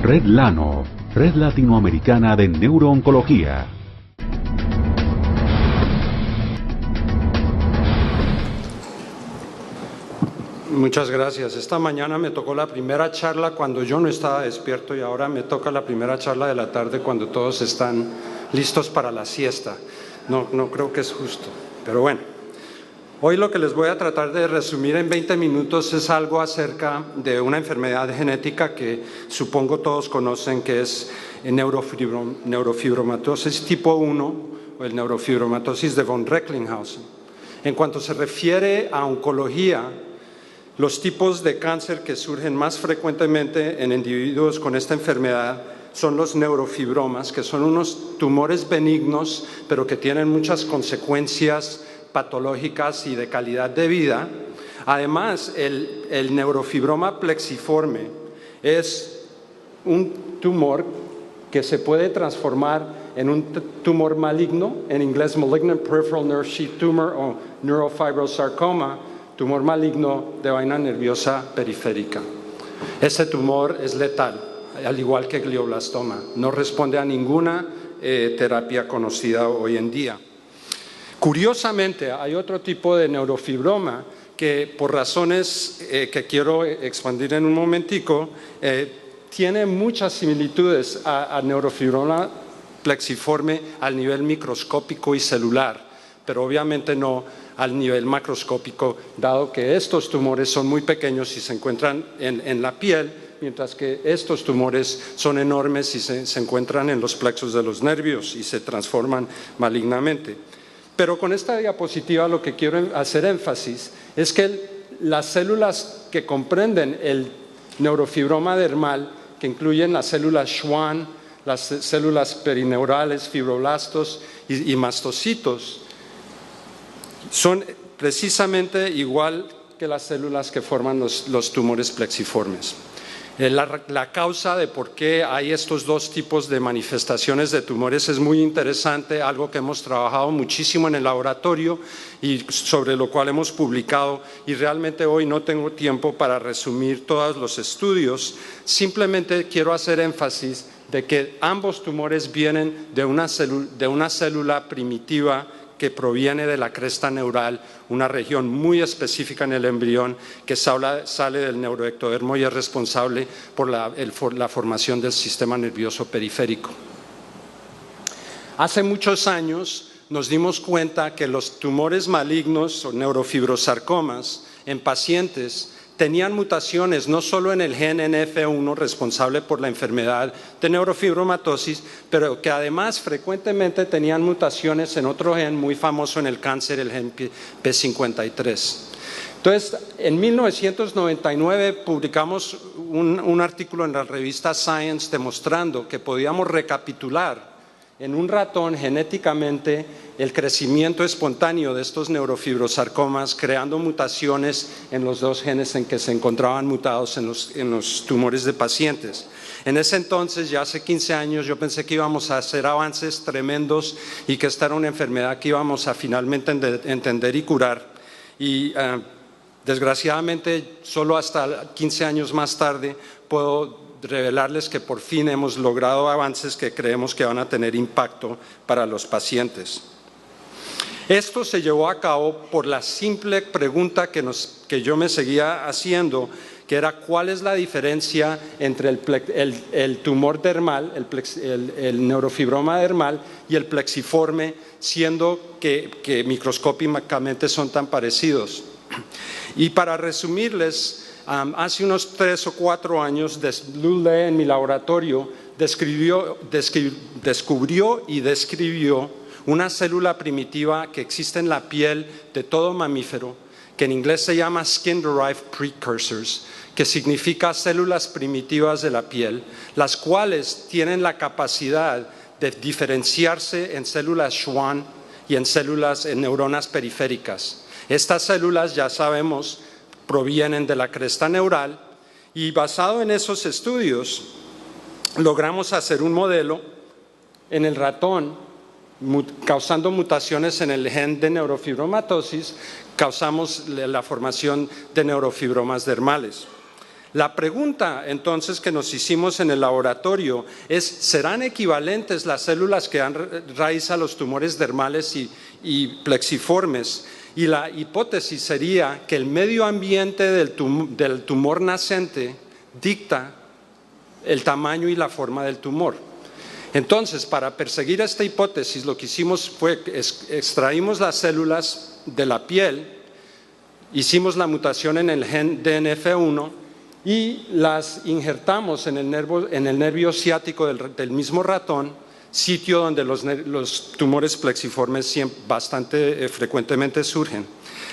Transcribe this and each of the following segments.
Red Lano, Red Latinoamericana de Neurooncología. Muchas gracias. Esta mañana me tocó la primera charla cuando yo no estaba despierto y ahora me toca la primera charla de la tarde cuando todos están listos para la siesta. No creo que es justo, pero bueno. Hoy lo que les voy a tratar de resumir en 20 minutos es algo acerca de una enfermedad genética que supongo todos conocen, que es neurofibromatosis tipo 1 o el neurofibromatosis de von Recklinghausen. En cuanto se refiere a oncología, los tipos de cáncer que surgen más frecuentemente en individuos con esta enfermedad son los neurofibromas, que son unos tumores benignos, pero que tienen muchas consecuencias patológicas y de calidad de vida. Además, el neurofibroma plexiforme es un tumor que se puede transformar en un tumor maligno, en inglés Malignant Peripheral Nerve Sheath Tumor o Neurofibrosarcoma, tumor maligno de vaina nerviosa periférica. Ese tumor es letal, al igual que glioblastoma. No responde a ninguna terapia conocida hoy en día. Curiosamente, hay otro tipo de neurofibroma que, por razones que quiero expandir en un momentico, tiene muchas similitudes a neurofibroma plexiforme al nivel microscópico y celular, pero obviamente no al nivel macroscópico, dado que estos tumores son muy pequeños y se encuentran en la piel, mientras que estos tumores son enormes y se encuentran en los plexos de los nervios y se transforman malignamente. Pero con esta diapositiva lo que quiero hacer énfasis es que las células que comprenden el neurofibroma dermal, que incluyen las células Schwann, las células perineurales, fibroblastos y mastocitos, son precisamente igual que las células que forman los tumores plexiformes. La causa de por qué hay estos dos tipos de manifestaciones de tumores es muy interesante, algo que hemos trabajado muchísimo en el laboratorio y sobre lo cual hemos publicado, y realmente hoy no tengo tiempo para resumir todos los estudios. Simplemente quiero hacer énfasis de que ambos tumores vienen de una célula primitiva que proviene de la cresta neural, una región muy específica en el embrión que sale del neuroectodermo y es responsable por la formación del sistema nervioso periférico. Hace muchos años nos dimos cuenta que los tumores malignos o neurofibrosarcomas en pacientes tenían mutaciones no solo en el gen NF1 responsable por la enfermedad de neurofibromatosis, pero que además frecuentemente tenían mutaciones en otro gen muy famoso en el cáncer, el gen P53. Entonces, en 1999 publicamos un artículo en la revista Science demostrando que podíamos recapitular en un ratón genéticamente el crecimiento espontáneo de estos neurofibrosarcomas, creando mutaciones en los dos genes en que se encontraban mutados en los tumores de pacientes. En ese entonces, ya hace 15 años, yo pensé que íbamos a hacer avances tremendos y que esta era una enfermedad que íbamos a finalmente entender y curar. Y desgraciadamente, solo hasta 15 años más tarde puedo revelarles que por fin hemos logrado avances que creemos que van a tener impacto para los pacientes. Esto se llevó a cabo por la simple pregunta que yo me seguía haciendo, que era ¿cuál es la diferencia entre el tumor dermal, el neurofibroma dermal y el plexiforme, siendo que microscópicamente son tan parecidos? Y para resumirles, hace unos 3 o 4 años, Lou Lee en mi laboratorio descubrió y describió una célula primitiva que existe en la piel de todo mamífero, que en inglés se llama Skin-Derived Precursors, que significa células primitivas de la piel, las cuales tienen la capacidad de diferenciarse en células Schwann y en neuronas periféricas. Estas células, ya sabemos, provienen de la cresta neural y basado en esos estudios logramos hacer un modelo en el ratón causando mutaciones en el gen de neurofibromatosis, causamos la formación de neurofibromas dermales. La pregunta entonces que nos hicimos en el laboratorio es, ¿serán equivalentes las células que dan raíz a los tumores dermales y plexiformes? Y la hipótesis sería que el medio ambiente del tumor nacente dicta el tamaño y la forma del tumor. Entonces, para perseguir esta hipótesis, lo que hicimos fue extraímos las células de la piel, hicimos la mutación en el gen DNF1 y las injertamos en el nervio ciático del mismo ratón, sitio donde los tumores plexiformes bastante frecuentemente surgen.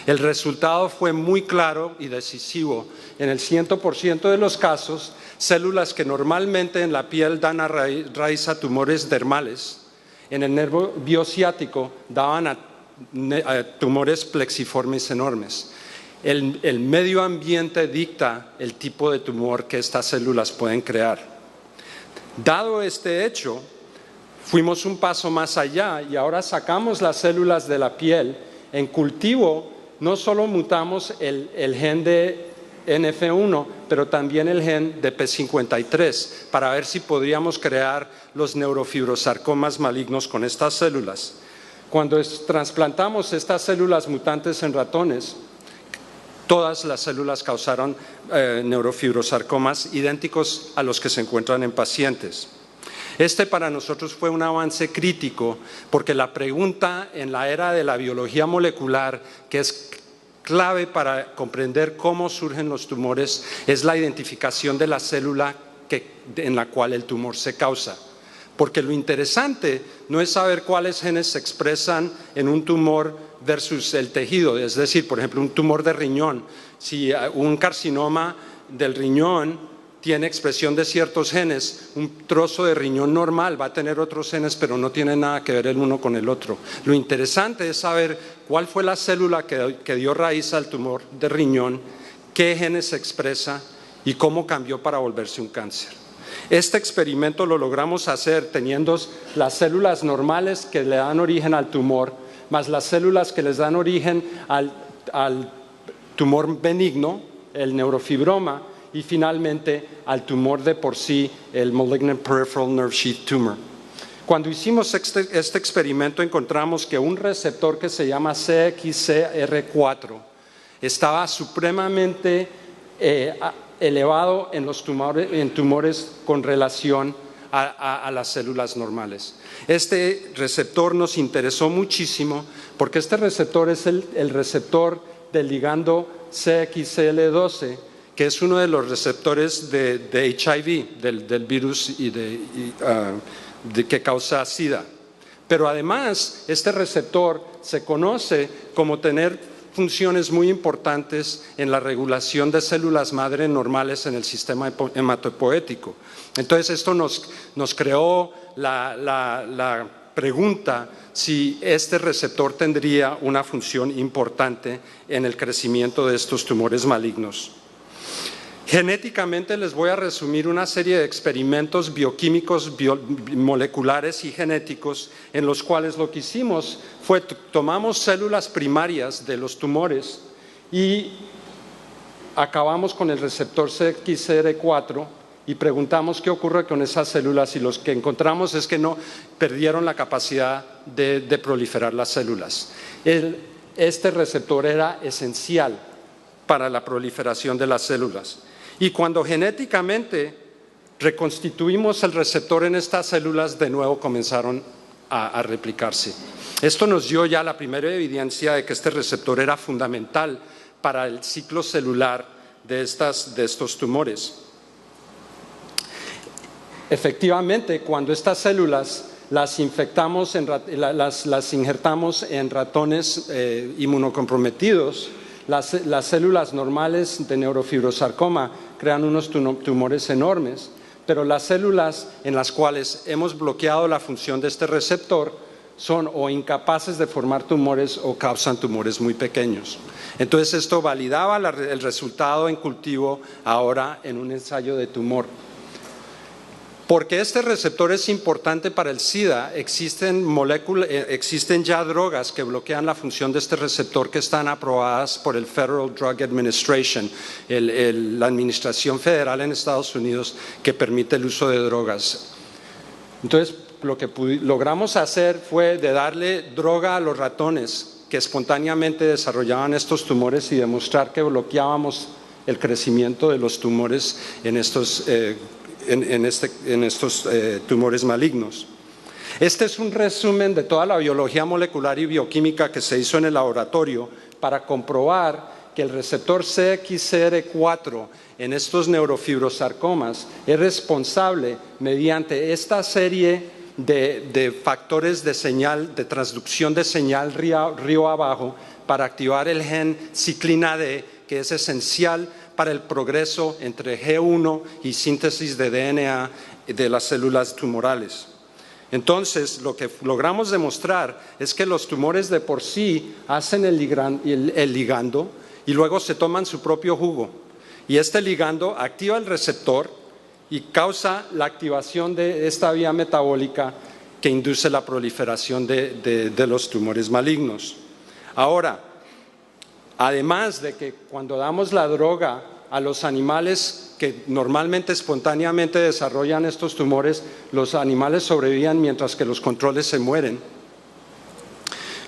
El resultado fue muy claro y decisivo. En el 100% de los casos, células que normalmente en la piel dan raíz a tumores dermales, en el nervio ciático daban a tumores plexiformes enormes. El medio ambiente dicta el tipo de tumor que estas células pueden crear. Dado este hecho, fuimos un paso más allá y ahora sacamos las células de la piel. En cultivo no solo mutamos el gen de NF1, pero también el gen de P53 para ver si podríamos crear los neurofibrosarcomas malignos con estas células. Cuando trasplantamos estas células mutantes en ratones, todas las células causaron neurofibrosarcomas idénticos a los que se encuentran en pacientes. Este para nosotros fue un avance crítico porque la pregunta en la era de la biología molecular, que es clave para comprender cómo surgen los tumores, es la identificación de la célula en la cual el tumor se causa. Porque lo interesante no es saber cuáles genes se expresan en un tumor versus el tejido, es decir, por ejemplo, un tumor de riñón. Si un carcinoma del riñón tiene expresión de ciertos genes, un trozo de riñón normal va a tener otros genes, pero no tiene nada que ver el uno con el otro. Lo interesante es saber cuál fue la célula que dio raíz al tumor de riñón, qué genes se expresa y cómo cambió para volverse un cáncer. Este experimento lo logramos hacer teniendo las células normales que le dan origen al tumor, más las células que les dan origen al tumor benigno, el neurofibroma, y finalmente al tumor de por sí, el Malignant Peripheral Nerve Sheath Tumor. Cuando hicimos este experimento encontramos que un receptor que se llama CXCR4 estaba supremamente elevado en tumores con relación a las células normales. Este receptor nos interesó muchísimo porque este receptor es el receptor del ligando CXCL12, que es uno de los receptores de HIV, del virus que causa SIDA. Pero además, este receptor se conoce como tener funciones muy importantes en la regulación de células madre normales en el sistema hematopoético. Entonces, esto nos creó la pregunta si este receptor tendría una función importante en el crecimiento de estos tumores malignos. Genéticamente les voy a resumir una serie de experimentos bioquímicos, moleculares y genéticos en los cuales lo que hicimos fue tomamos células primarias de los tumores y acabamos con el receptor CXCR4 y preguntamos qué ocurre con esas células y lo que encontramos es que no perdieron la capacidad de proliferar las células. Este receptor era esencial para la proliferación de las células. Y cuando genéticamente reconstituimos el receptor en estas células, de nuevo comenzaron a replicarse. Esto nos dio ya la primera evidencia de que este receptor era fundamental para el ciclo celular de estos tumores. Efectivamente, cuando estas células las injertamos en ratones inmunocomprometidos, las células normales de neurofibrosarcoma crean unos tumores enormes, pero las células en las cuales hemos bloqueado la función de este receptor son o incapaces de formar tumores o causan tumores muy pequeños. Entonces esto validaba el resultado en cultivo ahora en un ensayo de tumor. Porque este receptor es importante para el SIDA, existen ya drogas que bloquean la función de este receptor que están aprobadas por el Federal Drug Administration, la administración federal en Estados Unidos que permite el uso de drogas. Entonces, lo que logramos hacer fue de darle droga a los ratones que espontáneamente desarrollaban estos tumores y demostrar que bloqueábamos el crecimiento de los tumores en estos tumores malignos. Este es un resumen de toda la biología molecular y bioquímica que se hizo en el laboratorio para comprobar que el receptor CXCR4 en estos neurofibrosarcomas es responsable mediante esta serie de factores de señal, de transducción de señal río abajo para activar el gen ciclina D, que es esencial para el progreso entre G1 y síntesis de DNA de las células tumorales. Entonces, lo que logramos demostrar es que los tumores de por sí hacen el ligando y luego se toman su propio jugo. Y este ligando activa el receptor y causa la activación de esta vía metabólica que induce la proliferación de los tumores malignos. Ahora, además de que cuando damos la droga a los animales que normalmente espontáneamente desarrollan estos tumores, los animales sobreviven mientras que los controles se mueren.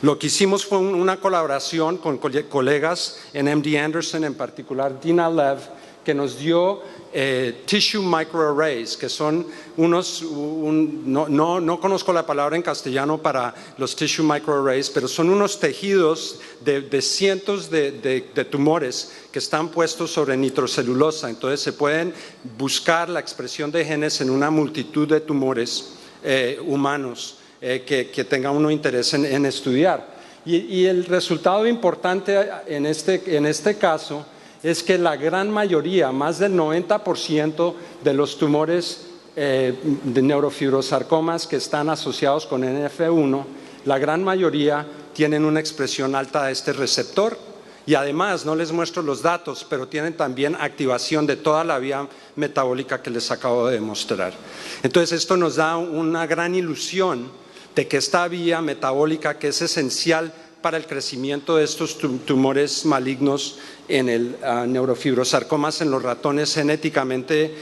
Lo que hicimos fue una colaboración con colegas en MD Anderson, en particular Dina Lev, que nos dio tissue microarrays, que son no conozco la palabra en castellano para los tissue microarrays, pero son unos tejidos de cientos de tumores que están puestos sobre nitrocelulosa. Entonces se pueden buscar la expresión de genes en una multitud de tumores humanos que tenga uno interés en estudiar. Y el resultado importante en este caso es que la gran mayoría, más del 90% de los tumores de neurofibrosarcomas que están asociados con NF1, la gran mayoría tienen una expresión alta de este receptor y además, no les muestro los datos, pero tienen también activación de toda la vía metabólica que les acabo de demostrar. Entonces, esto nos da una gran ilusión de que esta vía metabólica, que es esencial para el crecimiento de estos tumores malignos en el neurofibrosarcomas en los ratones genéticamente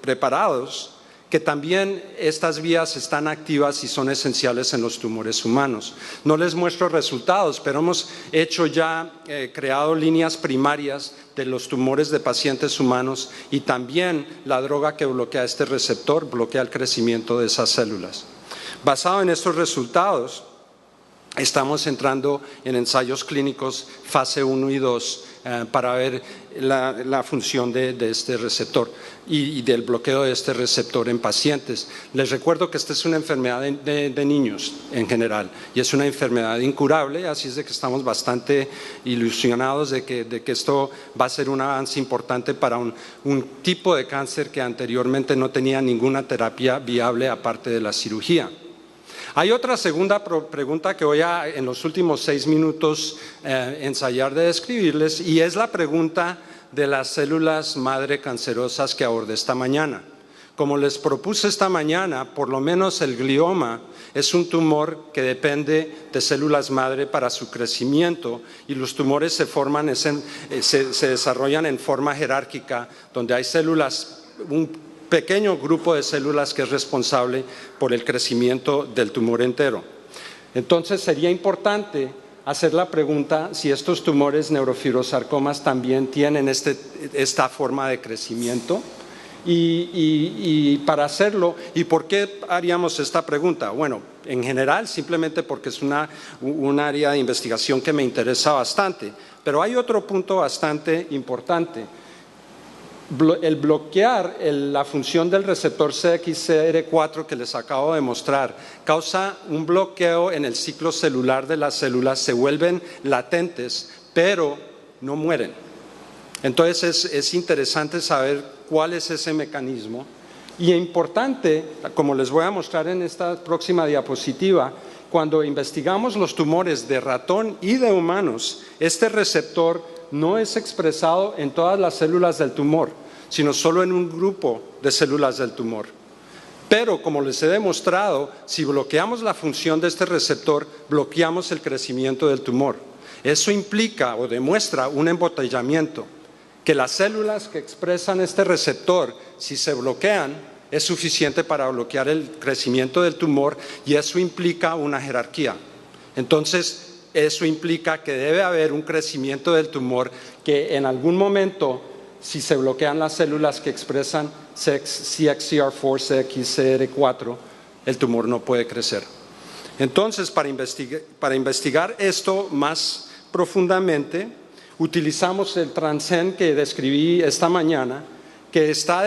preparados, que también estas vías están activas y son esenciales en los tumores humanos. No les muestro resultados, pero hemos hecho ya, creado líneas primarias de los tumores de pacientes humanos y también la droga que bloquea este receptor bloquea el crecimiento de esas células. Basado en estos resultados, estamos entrando en ensayos clínicos fase 1 y 2 para ver la función de este receptor y del bloqueo de este receptor en pacientes. Les recuerdo que esta es una enfermedad de niños en general y es una enfermedad incurable, así es de que estamos bastante ilusionados de que esto va a ser un avance importante para un tipo de cáncer que anteriormente no tenía ninguna terapia viable aparte de la cirugía. Hay otra segunda pregunta que voy a, en los últimos 6 minutos, ensayar de describirles, y es la pregunta de las células madre cancerosas que abordé esta mañana. Como les propuse esta mañana, por lo menos el glioma es un tumor que depende de células madre para su crecimiento y los tumores se desarrollan en forma jerárquica, donde hay células, un pequeño grupo de células que es responsable por el crecimiento del tumor entero. Entonces sería importante hacer la pregunta si estos tumores neurofibrosarcomas también tienen esta forma de crecimiento y para hacerlo, ¿y por qué haríamos esta pregunta? Bueno, en general simplemente porque es un área de investigación que me interesa bastante, pero hay otro punto bastante importante. El bloquear la función del receptor CXCR4 que les acabo de mostrar causa un bloqueo en el ciclo celular de las células, se vuelven latentes, pero no mueren. Entonces es interesante saber cuál es ese mecanismo y importante, como les voy a mostrar en esta próxima diapositiva, cuando investigamos los tumores de ratón y de humanos, este receptor no es expresado en todas las células del tumor. sino solo en un grupo de células del tumor. Pero, como les he demostrado, si bloqueamos la función de este receptor, bloqueamos el crecimiento del tumor. Eso implica o demuestra un embotellamiento, que las células que expresan este receptor, si se bloquean, es suficiente para bloquear el crecimiento del tumor, y eso implica una jerarquía. Entonces, eso implica que debe haber un crecimiento del tumor que en algún momento, si se bloquean las células que expresan CXCR4, CXCR4, el tumor no puede crecer. Entonces, para investigar esto más profundamente, utilizamos el transgén que describí esta mañana, que está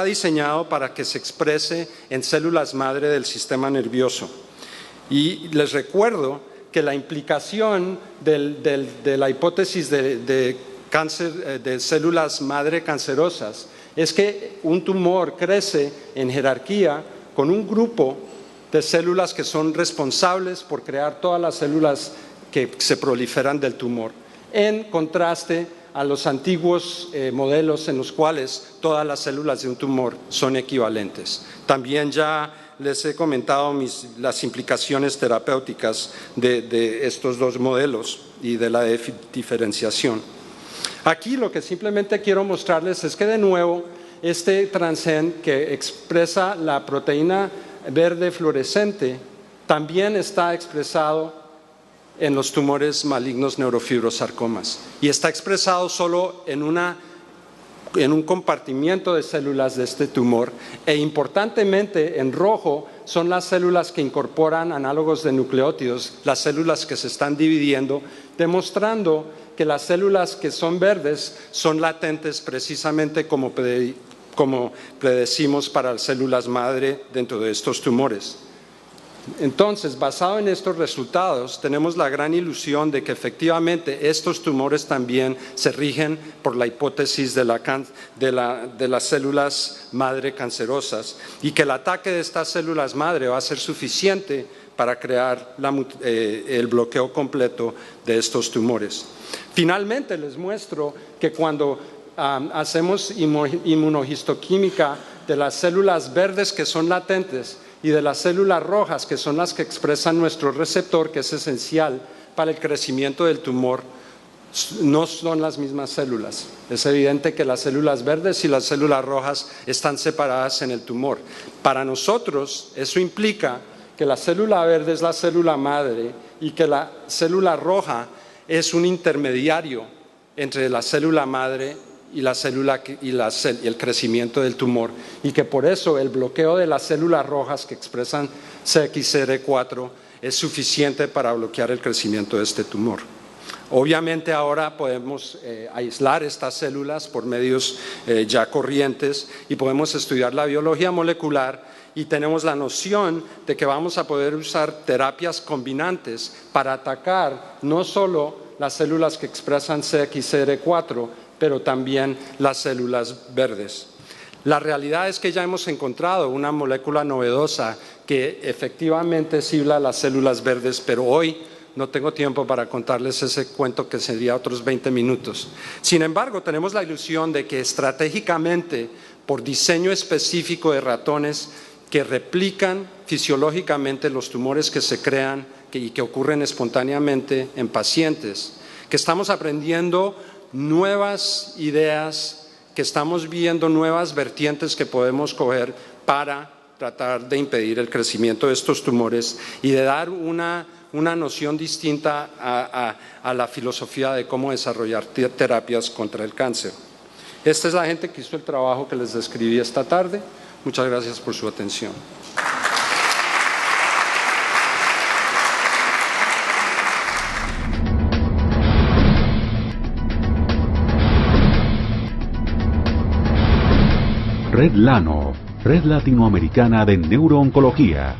diseñado para que se exprese en células madre del sistema nervioso. Y les recuerdo que la implicación de la hipótesis de cáncer de células madre cancerosas es que un tumor crece en jerarquía con un grupo de células que son responsables por crear todas las células que se proliferan del tumor, en contraste a los antiguos modelos en los cuales todas las células de un tumor son equivalentes. También ya les he comentado las implicaciones terapéuticas de estos dos modelos y de la diferenciación. Aquí lo que simplemente quiero mostrarles es que, de nuevo, este transgén que expresa la proteína verde fluorescente también está expresado en los tumores malignos neurofibrosarcomas, y está expresado solo en un compartimiento de células de este tumor, e importantemente en rojo son las células que incorporan análogos de nucleótidos, las células que se están dividiendo, demostrando que las células que son verdes son latentes precisamente como predecimos para las células madre dentro de estos tumores. Entonces, basado en estos resultados, tenemos la gran ilusión de que efectivamente estos tumores también se rigen por la hipótesis de las células madre cancerosas, y que el ataque de estas células madre va a ser suficiente para crear el bloqueo completo de estos tumores. Finalmente, les muestro que cuando hacemos inmunohistoquímica de las células verdes que son latentes y de las células rojas, que son las que expresan nuestro receptor, que es esencial para el crecimiento del tumor, no son las mismas células. Es evidente que las células verdes y las células rojas están separadas en el tumor. Para nosotros, eso implica que la célula verde es la célula madre y que la célula roja es un intermediario entre la célula madre y el crecimiento del tumor, y que por eso el bloqueo de las células rojas que expresan CXCR4 es suficiente para bloquear el crecimiento de este tumor. Obviamente ahora podemos aislar estas células por medios ya corrientes, y podemos estudiar la biología molecular, y tenemos la noción de que vamos a poder usar terapias combinantes para atacar no solo las células que expresan CXCR4, pero también las células verdes. La realidad es que ya hemos encontrado una molécula novedosa que efectivamente sibla las células verdes, pero hoy no tengo tiempo para contarles ese cuento, que sería otros 20 minutos. Sin embargo, tenemos la ilusión de que estratégicamente, por diseño específico de ratones que replican fisiológicamente los tumores que se crean y que ocurren espontáneamente en pacientes, que estamos aprendiendo nuevas ideas, que estamos viendo nuevas vertientes que podemos coger para tratar de impedir el crecimiento de estos tumores y de dar una noción distinta a la filosofía de cómo desarrollar terapias contra el cáncer. Esta es la gente que hizo el trabajo que les describí esta tarde. Muchas gracias por su atención. Red Lano, Red Latinoamericana de Neurooncología.